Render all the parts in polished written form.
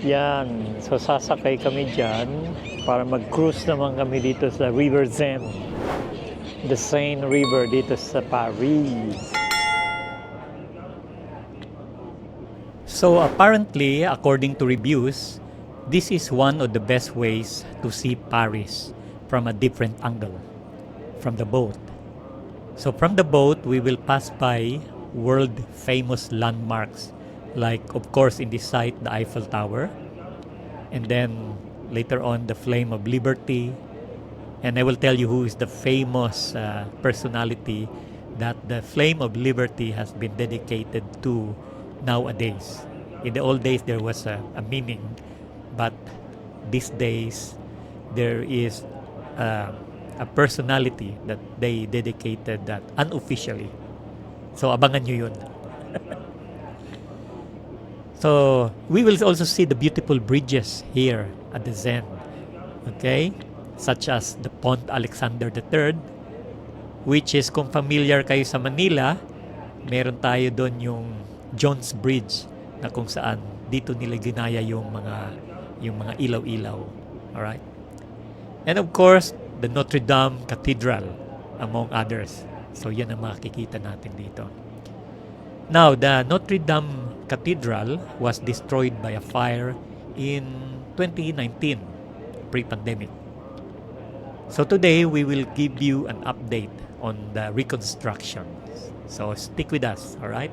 Yan. So sasakay kami dyan para mag-cruise naman kami dito sa River Seine. The Seine River dito sa Paris. So apparently, according to reviews, this is one of the best ways to see Paris from a different angle, from the boat. So from the boat, we will pass by world famous landmarks, like of course in this site, the Eiffel Tower, and then later on the Flame of Liberty, and I will tell you who is the famous personality that the Flame of Liberty has been dedicated to nowadays. In the old days there was a meaning, but these days there is a personality that they dedicated that unofficially. So abangan nyo yun. So we will also see the beautiful bridges here at the Seine, okay, such as the Pont Alexandre III, which is, kung familiar kayo sa Manila, meron tayo doon yung Jones Bridge na kung saan dito nila ginaya yung mga ilaw-ilaw. All right? And of course, the Notre Dame Cathedral, among others. So yan ang makikita natin dito. Now, the Notre Dame Cathedral was destroyed by a fire in 2019, pre-pandemic. So today, we will give you an update on the reconstruction. So stick with us, all right?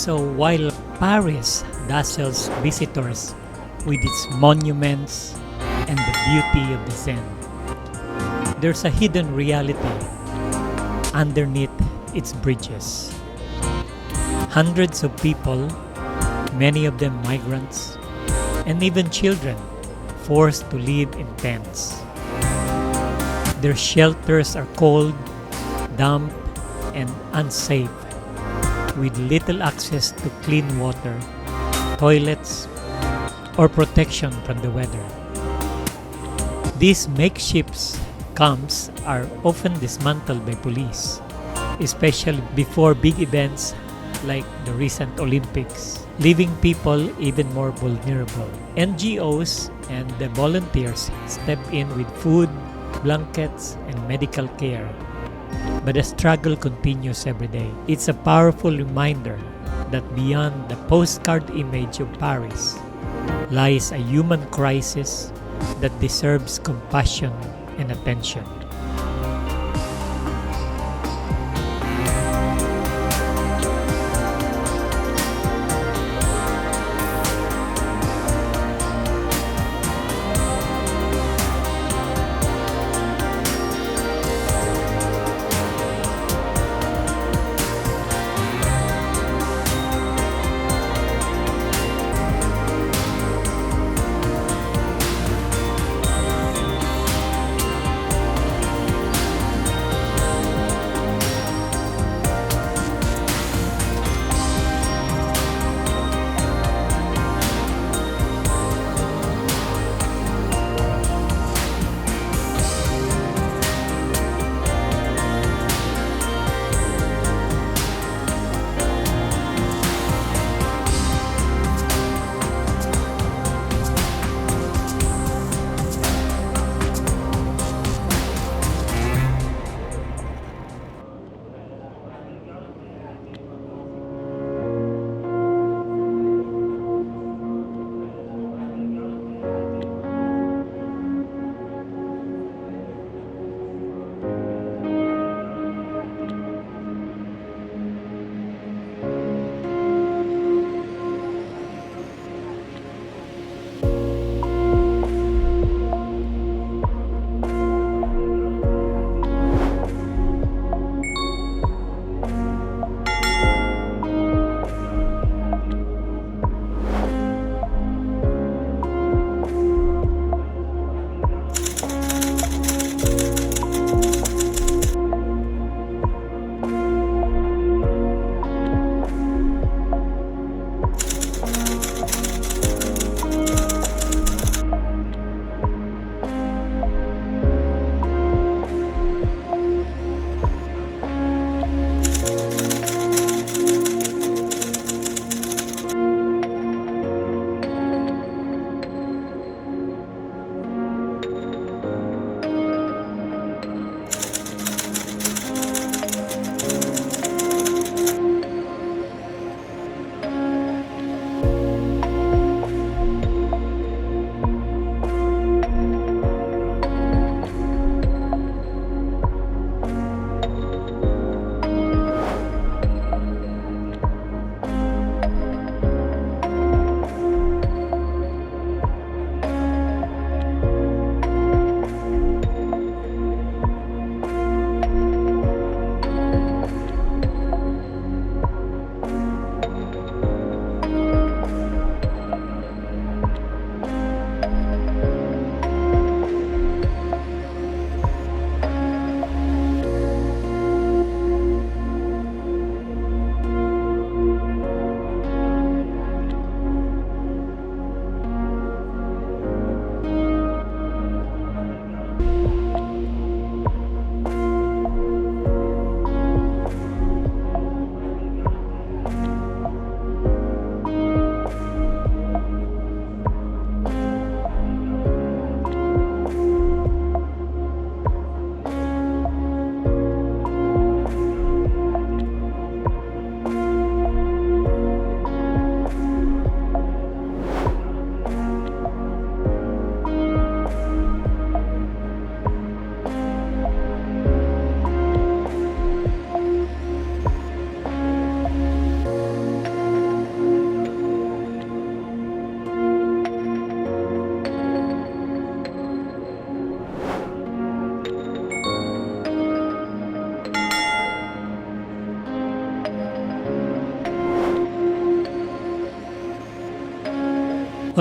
So while Paris dazzles visitors with its monuments and the beauty of the Seine, there's a hidden reality underneath its bridges. Hundreds of people, many of them migrants, and even children, forced to live in tents. Their shelters are cold, damp, and unsafe, with little access to clean water, toilets, or protection from the weather. These makeshift camps are often dismantled by police, especially before big events like the recent Olympics, leaving people even more vulnerable. NGOs and the volunteers step in with food, blankets, and medical care. But the struggle continues every day. It's a powerful reminder that beyond the postcard image of Paris lies a human crisis that deserves compassion and attention.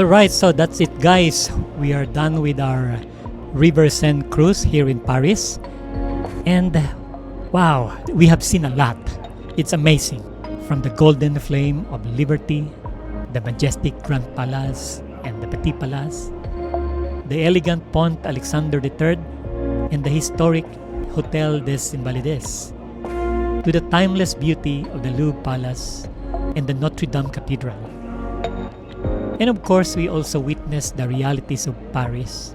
Alright, so that's it guys. We are done with our River Seine cruise here in Paris. And wow, we have seen a lot. It's amazing. From the golden flame of liberty, the majestic Grand Palace and the Petit Palace, the elegant Pont Alexandre III, and the historic Hôtel des Invalides, to the timeless beauty of the Louvre Palace and the Notre Dame Cathedral. And of course, we also witnessed the realities of Paris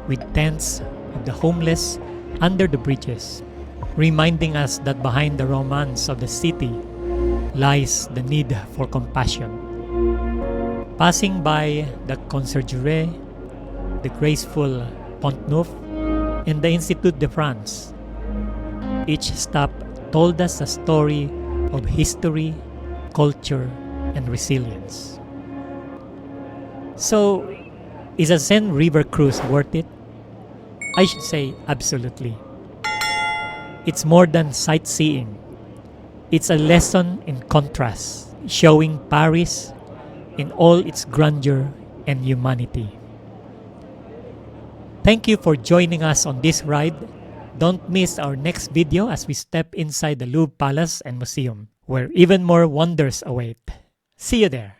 with tents of the homeless under the bridges, reminding us that behind the romance of the city lies the need for compassion. Passing by the Conciergerie, the graceful Pont Neuf, and the Institut de France, each stop told us a story of history, culture, and resilience. So, is a Seine River cruise worth it? I should say absolutely. It's more than sightseeing. It's a lesson in contrast, showing Paris in all its grandeur and humanity. Thank you for joining us on this ride. Don't miss our next video as we step inside the Louvre Palace and Museum, where even more wonders await. See you there!